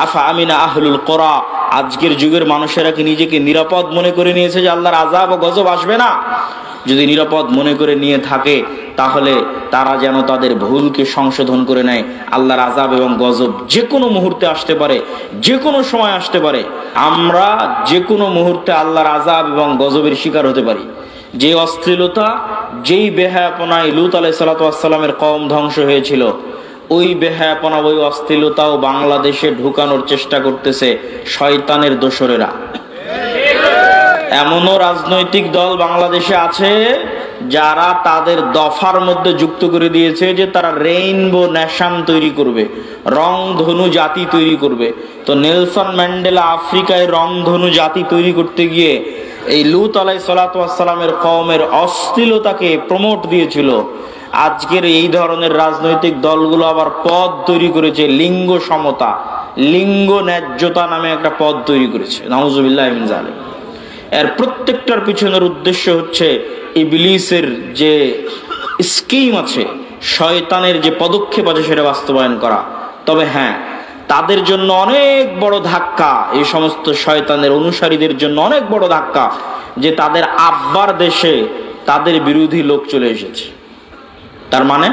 আফা আমিনা আহলুল কোরা, আজকের যুগের মানুষেরা কি নিজেকে নিরাপদ মনে করে নিয়েছে যে আল্লাহর আযাব ও গজব আসবে না? যদি নিরাপদ মনে করে নিয়ে থাকে তাহলে তারা যেন তাদের ভুলকে সংশোধন করে নেয়। আল্লাহর আযাব এবং গজব যে কোনো মুহূর্তে আসতে পারে, যে কোনো সময় আসতে পারে। আমরা যে কোনো মুহূর্তে আল্লাহর আযাব এবং গজবের শিকার হতে পারি। যে অশ্লীলতা, যেই বেহায়াপনায় লূত আলাইহিস সালাতু ওয়াস সালামের কওম ধ্বংস হয়েছিল, ওই বেহায়াপনা, ওই অশ্লীলতাও বাংলাদেশে ঢুকানোর চেষ্টা করতেছে শয়তানের দোসরেরা। এমনও রাজনৈতিক দল বাংলাদেশে আছে যারা তাদের দফার মধ্যে যুক্ত করে দিয়েছে যে তারা রেইনবো নেশন তৈরি করবে, রংধনু জাতি তৈরি করবে। তো নেলসন ম্যান্ডেলা আফ্রিকায় রংধনু জাতি তৈরি করতে গিয়ে এই লূত আলাইহিস সালাতু ওয়াস সালামের কওমের অশ্লীলতাকে প্রমোট দিয়েছিল। আজকের এই ধরনের রাজনৈতিক দলগুলো আবার পদ তৈরি করেছে, লিঙ্গ সমতা, লিঙ্গ ন্যায্যতা নামে একটা পদ তৈরি করেছে। নাউজুবিল্লাহি মিন যালিক। এর প্রত্যেকটার পিছনের উদ্দেশ্য হচ্ছে ইবলিসের যে স্কিম আছে, শয়তানের যে পদক্ষেপ আছে সেটা বাস্তবায়ন করা। তবে হ্যাঁ, তাদের জন্য অনেক বড় ধাক্কা, এই সমস্ত শয়তানের অনুসারীদের জন্য অনেক বড় ধাক্কা যে তাদের আব্বার দেশে তাদের বিরোধী লোক চলে এসেছে। তার মানে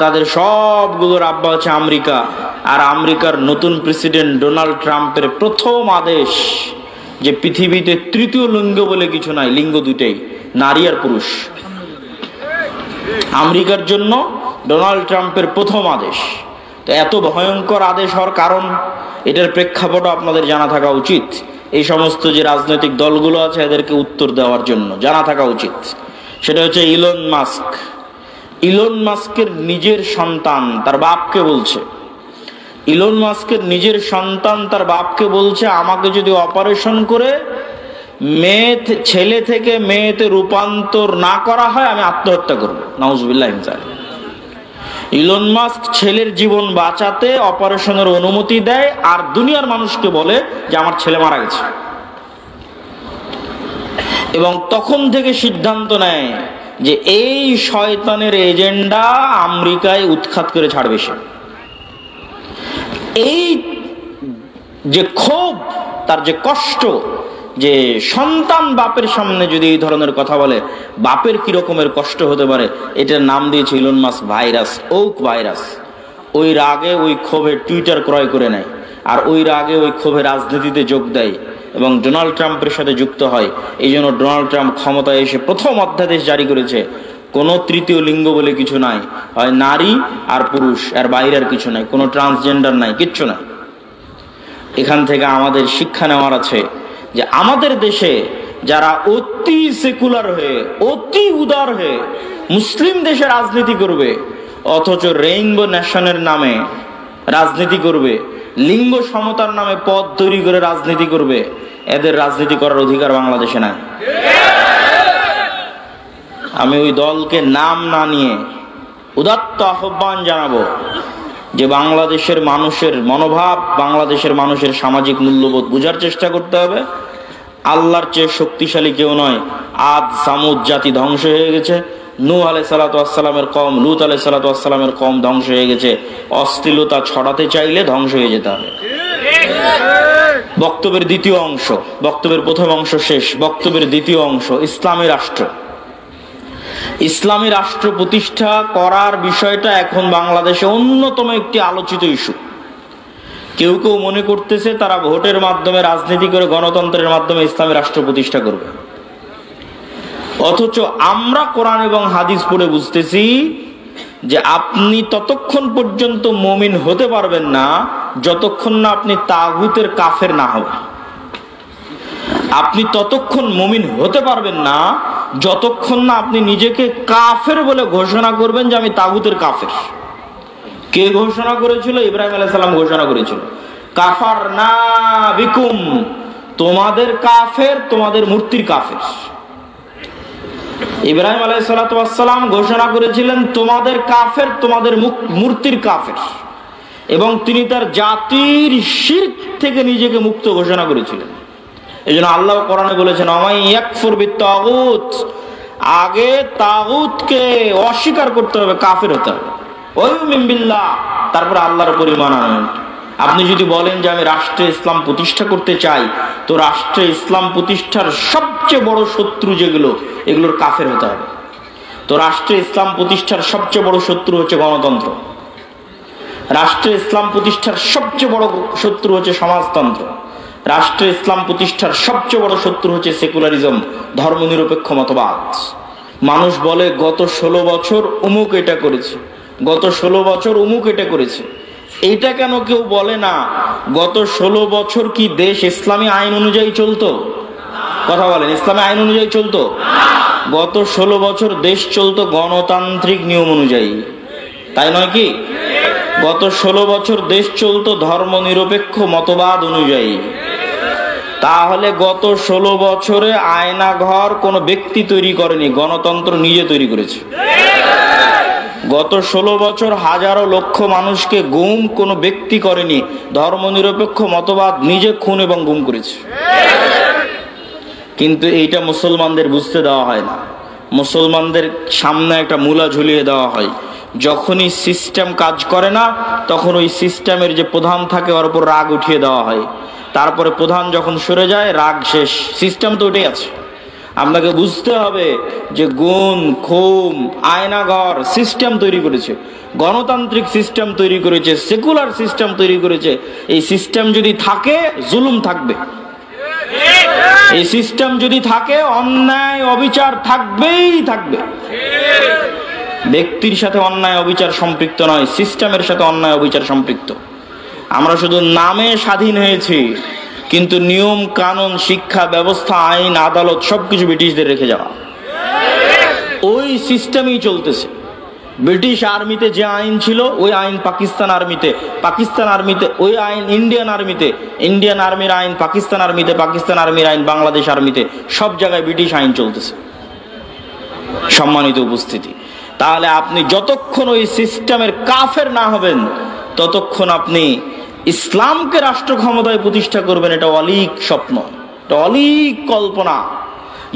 তাদের সবগুলোর আব্বা হচ্ছে আমেরিকা। আর আমেরিকার নতুন প্রেসিডেন্ট ডোনাল্ড ট্রাম্পের প্রথম আদেশ যে পৃথিবীতে তৃতীয় লিঙ্গ বলে কিছু নাই, লিঙ্গ দুইটাই, নারী আর পুরুষ। আমেরিকার জন্য ডোনাল্ড ট্রাম্পের প্রথম আদেশ। তো এত ভয়ঙ্কর আদেশ হওয়ার কারণ, এটার প্রেক্ষাপটও আপনাদের জানা থাকা উচিত। এই সমস্ত যে রাজনৈতিক দলগুলো আছে এদেরকে উত্তর দেওয়ার জন্য জানা থাকা উচিত। সেটা হচ্ছে ইলন মাস্ক। ইলন মাস্কের নিজের সন্তান তার বাপকে বলছে, ইলন মাস্কের নিজের সন্তান তার বাপকে বলছে, আমাকে যদি অপারেশন করে ছেলে থেকে মেয়েতে রূপান্তর না করা হয় আমি আত্মহত্যা করবো। নাউজুবিল্লাহি মিন যালিক। ইলন মাস্ক ছেলের জীবন বাঁচাতে অপারেশনের অনুমতি দেয় আর দুনিয়ার মানুষকে বলে যে আমার ছেলে মারা গেছে, এবং তখন থেকে সিদ্ধান্ত নেয় যে এই শয়তানের এজেন্ডা আমেরিকায় উৎখাত করে ছাড়বে সে। এই যে ক্ষোভ, তার যে কষ্ট, যে সন্তান বাপের সামনে যদি এই ধরনের কথা বলে বাপের কি রকমের কষ্ট হতে পারে, এটার নাম দিয়েছে Elon Musk virus, woke virus. ওই রাগে ওই ক্ষোভে টুইটার ক্রয় করে নেয়, আর ওই রাগে ওই ক্ষোভে রাজনীতিতে যোগ দেয় এবং ডোনাল্ড ট্রাম্পের সাথে যুক্ত হয়। এই জন্য ডোনাল্ড ট্রাম্প ক্ষমতায় এসে প্রথম অধ্যাদেশ জারি করেছে, কোনো তৃতীয় লিঙ্গ বলে কিছু নাই, হয় নারী আর পুরুষ, আর বাইরে আর কিছু নাই, কোনো ট্রান্সজেন্ডার নাই, কিচ্ছু নাই। এখান থেকে আমাদের শিক্ষা নেওয়ার আছে যে আমাদের দেশে যারা অতি সেকুলার হয়ে, অতি উদার হয়ে মুসলিম দেশে রাজনীতি করবে, অথচ রেইনবো নেশনের নামে রাজনীতি করবে, লিঙ্গ সমতার নামে পদ তৈরি করে রাজনীতি করবে, এদের রাজনীতি করার অধিকার বাংলাদেশে নাই। আমি ওই দলকে নাম না নিয়ে উদাত্ত আহ্বান জানাবো যে বাংলাদেশের মানুষের মনোভাব, বাংলাদেশের মানুষের সামাজিক মূল্যবোধ বোঝার চেষ্টা করতে হবে। আল্লাহর চেয়ে শক্তিশালী কেউ নয়। আদ সামুদ জাতি ধ্বংস হয়ে গেছে, নূহ আলাইহিস সালাতু ওয়াস সালামের কওম, লূত আলাইহিস সালাতু ওয়াস সালামের কওম ধ্বংস হয়ে গেছে। অশ্লীলতা ছড়াতে চাইলে ধ্বংস হয়ে যেতে হবে। বক্তব্যের দ্বিতীয় অংশ, বক্তব্যের প্রথম অংশ শেষ, বক্তব্যের দ্বিতীয় অংশ, ইসলামী রাষ্ট্র। ইসলামী রাষ্ট্র প্রতিষ্ঠা করার বিষয়টা এখন বাংলাদেশে অন্যতম একটি আলোচিত ইস্যু। কেউ কেউ মনে করতেছে তারা ভোটের মাধ্যমে, রাজনীতি করে, গণতন্ত্রের মাধ্যমে ইসলামী রাষ্ট্র প্রতিষ্ঠা করবে। অথচ আমরা কোরআন এবং হাদিস পড়ে বুঝতেছি যে আপনি ততক্ষণ পর্যন্ত মুমিন হতে পারবেন না যতক্ষণ না আপনি তাগুতের কাফের না হবেন। আপনি ততক্ষণ মুমিন হতে পারবেন না যতক্ষণ না আপনি নিজেকে কাফের বলে ঘোষণা করবেন যে আমি তাগুতের কাফের। কে ঘোষণা করেছিল? ইব্রাহিম আলাইহিস সালাম ঘোষণা করেছিল, কাফারনা বিকুম, তোমাদের কাফের, তোমাদের মূর্তির কাফের। ইব্রাহিম আলাইহিস সালাম ঘোষণা করেছিলেন তোমাদের কাফের, তোমাদের মূর্তির কাফের, এবং তিনি তার জাতির শিরক থেকে নিজেকে মুক্ত ঘোষণা করেছিলেন। এই জন্য আল্লাহ কোরআনে বলেছেন, আমাই ইয়াকফুর বিত্তাগুত, আগে তাগুতকে অস্বীকার করতে হবে, কাফের হতে হবে, ওয়ায়ুমিন বিল্লাহ, তারপর আল্লাহর উপর ঈমান আনবেন। আপনি যদি বলেন যে আমি রাষ্ট্রে ইসলাম প্রতিষ্ঠা করতে চাই, তো রাষ্ট্রে ইসলাম প্রতিষ্ঠার সবচেয়ে বড় শত্রু যেগুলো, এগুলোর কাফের হতে হবে। তো রাষ্ট্রে ইসলাম প্রতিষ্ঠার সবচেয়ে বড় শত্রু হচ্ছে গণতন্ত্র, রাষ্ট্রে ইসলাম প্রতিষ্ঠার সবচেয়ে বড় শত্রু হচ্ছে সমাজতন্ত্র, রাষ্ট্রে ইসলাম প্রতিষ্ঠার সবচেয়ে বড় শত্রু হচ্ছে সেকুলারিজম, ধর্মনিরপেক্ষ মতবাদ। মানুষ বলে গত 16 বছর অমুক এটা করেছে, গত 16 বছর অমুক এটা করেছে। এইটা কেন কেউ বলে না গত 16 বছর কি দেশ ইসলামী আইন অনুযায়ী চলতো? কথা বলেন, ইসলামী আইন অনুযায়ী চলতো? গত 16 বছর দেশ চলতো গণতান্ত্রিক নিয়ম অনুযায়ী, তাই নয় কি? গত 16 বছর দেশ চলতো ধর্মনিরপেক্ষ মতবাদ অনুযায়ী। তাহলে গত 16 বছরে আয়নাঘর কোনো ব্যক্তি তৈরি করেনি, গণতন্ত্র নিজে তৈরি করেছে। গত 16 বছর হাজারো লক্ষ মানুষকে গুম কোনো ব্যক্তি করেনি, ধর্মনিরপেক্ষ মতবাদ নিজে খুন এবং গুম করেছে। কিন্তু এইটা মুসলমানদের বুঝতে দেওয়া হয় না। মুসলমানদের সামনে একটা মূলা ঝুলিয়ে দেওয়া হয়, যখনই সিস্টেম কাজ করে না তখন ওই সিস্টেমের যে প্রধান থাকে ওর উপর রাগ উঠিয়ে দেওয়া হয়, তারপরে প্রধান যখন সরে যায় রাগ শেষ, সিস্টেম তো ওটাই আছে। আপনাকে বুঝতে হবে যে গুণ খুম আয়নাঘর সিস্টেম তৈরি করেছে, গণতান্ত্রিক সিস্টেম তৈরি করেছে, সেকুলার সিস্টেম তৈরি করেছে। এই সিস্টেম যদি থাকে জুলুম থাকবে, এই সিস্টেম যদি থাকে অন্যায় অবিচার থাকবেই থাকবে। ব্যক্তির সাথে অন্যায় অবিচার সম্পৃক্ত নয়, সিস্টেমের সাথে অন্যায় অবিচার সম্পৃক্ত। আমরা শুধু নামে স্বাধীন হয়েছি, কিন্তু নিয়ম কানুন শিক্ষা ব্যবস্থা আইন আদালত সবকিছু ব্রিটিশদের রেখে যাওয়া, ওই সিস্টেমই চলতেছে। ব্রিটিশ আর্মিতে যে আইন ছিল ওই আইন পাকিস্তান আর্মিতে, পাকিস্তান আর্মিতে ওই আইন ইন্ডিয়ান আর্মিতে, ইন্ডিয়ান আর্মির আইন পাকিস্তান আর্মিতে, পাকিস্তান আর্মির আইন বাংলাদেশ আর্মিতে, সব জায়গায় ব্রিটিশ আইন চলতেছে। সম্মানিত উপস্থিতি, তাহলে আপনি যতক্ষণ ওই সিস্টেমের কাফের না হবেন ততক্ষণ আপনি ইসলামকে রাষ্ট্র ক্ষমতায় প্রতিষ্ঠা করবেন, এটা অলীক স্বপ্ন, এটা অলীক কল্পনা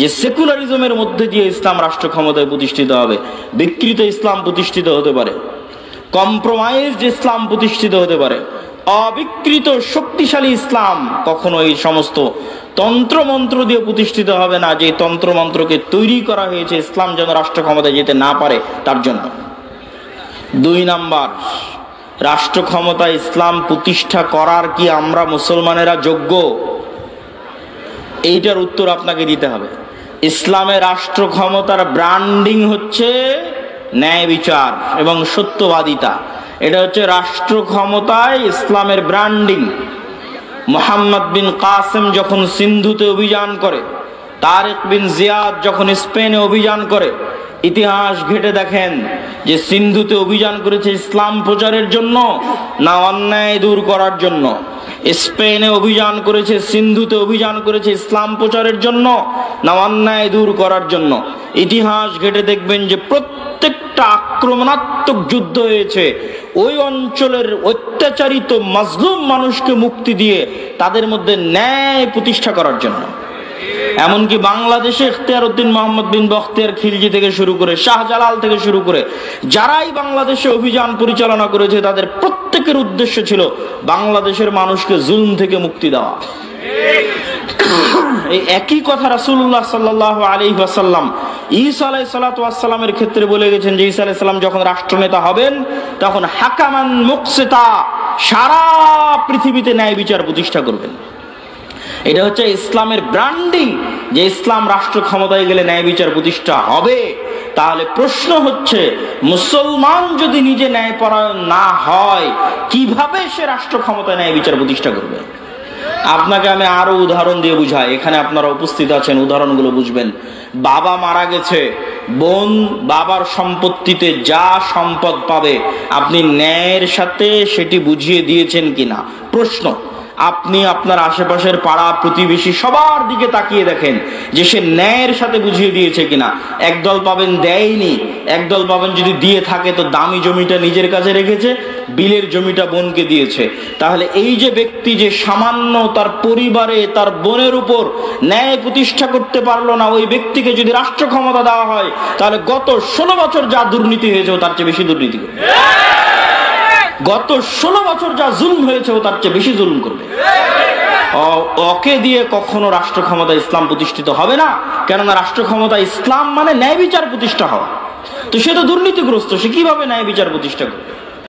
যে সেকুলারিজমের মধ্যে দিয়ে ইসলাম রাষ্ট্র ক্ষমতায় প্রতিষ্ঠিত হবে। বিকৃত ইসলাম প্রতিষ্ঠিত হতে পারে, কম্প্রোমাইজড ইসলাম প্রতিষ্ঠিত হতে পারে, অবিকৃত শক্তিশালী ইসলাম কখনো এই সমস্ত তন্ত্রমন্ত্র দিয়ে প্রতিষ্ঠিত হবে না, যে তন্ত্রমন্ত্রকে তৈরি করা হয়েছে ইসলাম যেন রাষ্ট্র ক্ষমতায় যেতে না পারে তার জন্য। 2 নাম্বার, রাষ্ট্র ক্ষমতায় ইসলাম প্রতিষ্ঠা করার কি আমরা মুসলমানেরা যোগ্য? এইটার উত্তর আপনাকে দিতে হবে। ইসলামের রাষ্ট্র ক্ষমতার ব্র্যান্ডিং হচ্ছে ন্যায় বিচার এবং সত্যবাদিতা, এটা হচ্ছে রাষ্ট্র ক্ষমতায় ইসলামের ব্র্যান্ডিং। মোহাম্মদ বিন কাসেম যখন সিন্ধুতে অভিযান করে, তারেক বিন জিয়াদ যখন স্পেনে অভিযান করে, ইতিহাস ঘেটে দেখেন যে সিন্ধুতে অভিযান করেছে ইসলাম প্রচারের জন্য না অন্যায় দূর করার জন্য? স্পেনে অভিযান করেছে, সিন্ধুতে অভিযান করেছে ইসলাম প্রচারের জন্য না অন্যায় দূর করার জন্য? ইতিহাস ঘেটে দেখবেন যে প্রত্যেকটা আক্রমণাত্মক যুদ্ধ হয়েছে ওই অঞ্চলের অত্যাচারিত মাজলুম মানুষকে মুক্তি দিয়ে তাদের মধ্যে ন্যায় প্রতিষ্ঠা করার জন্য। এমনকি বাংলাদেশে ইখতিয়ার উদ্দিন মোহাম্মদ বিন বখতিয়ার খিলজি থেকে শুরু করে শাহজালাল থেকে শুরু করে যারাই বাংলাদেশে অভিযান পরিচালনা করেছে তাদের প্রত্যেকের উদ্দেশ্য ছিল বাংলাদেশের মানুষকে জুলম থেকে মুক্তি দেওয়া। এই একই কথা রাসূলুল্লাহ সাল্লাল্লাহু আলাইহি ওয়াসাল্লাম ঈসা আলাইহিস সালাতু ওয়াস সালামের ক্ষেত্রে বলে গেছেন যে ঈসা আলাইহিস সালাম যখন রাষ্ট্রনেতা হবেন তখন হাকামান মুকসিতা, সারা পৃথিবীতে ন্যায় বিচার প্রতিষ্ঠা করবেন। এটা হচ্ছে ইসলামের ব্র্যান্ডিং, যে ইসলাম রাষ্ট্র ক্ষমতায় গেলে ন্যায় বিচার প্রতিষ্ঠা হবে। তাহলে প্রশ্ন হচ্ছে, মুসলমান যদি নিজে ন্যায়পরায়ণ না হয় কিভাবে সে রাষ্ট্র ক্ষমতায় ন্যায় বিচার প্রতিষ্ঠা করবে? আপনাকে আমি আরো উদাহরণ দিয়ে বুঝাই, এখানে আপনারা উপস্থিত আছেন, উদাহরণগুলো বুঝবেন। বাবা মারা গেছে, বোন বাবার সম্পত্তিতে যা সম্পদ পাবে আপনি ন্যায়ের সাথে সেটি বুঝিয়ে দিয়েছেন কিনা? প্রশ্ন, আপনি আপনার আশেপাশের পাড়া প্রতিবেশী সবার দিকে তাকিয়ে দেখেন যে সে ন্যায়ের সাথে বুঝিয়ে দিয়েছে কিনা। একদল পাবেন দেয়নি, একদল পাবেন যদি দিয়ে থাকে তো দামি জমিটা নিজের কাছে রেখেছে, বিলের জমিটা বোনকে দিয়েছে। তাহলে এই যে ব্যক্তি যে সামান্য তার পরিবারে তার বোনের উপর ন্যায় প্রতিষ্ঠা করতে পারলো না, ওই ব্যক্তিকে যদি রাষ্ট্র ক্ষমতা দেওয়া হয় তাহলে গত 16 বছর যা দুর্নীতি হয়েছে তার চেয়ে বেশি দুর্নীতি। গত 16 বছর যা জুলুম হয়েছে ও তার চেয়ে বেশি জুলুম করবে। ওকে দিয়ে কখনো রাষ্ট্র ক্ষমতা ইসলাম প্রতিষ্ঠিত হবে না, কেননা রাষ্ট্র ক্ষমতা ইসলাম মানে ন্যায় বিচার প্রতিষ্ঠা হওয়া। তো সে তো দুর্নীতিগ্রস্ত, সে কিভাবে ন্যায় বিচার প্রতিষ্ঠা করবে?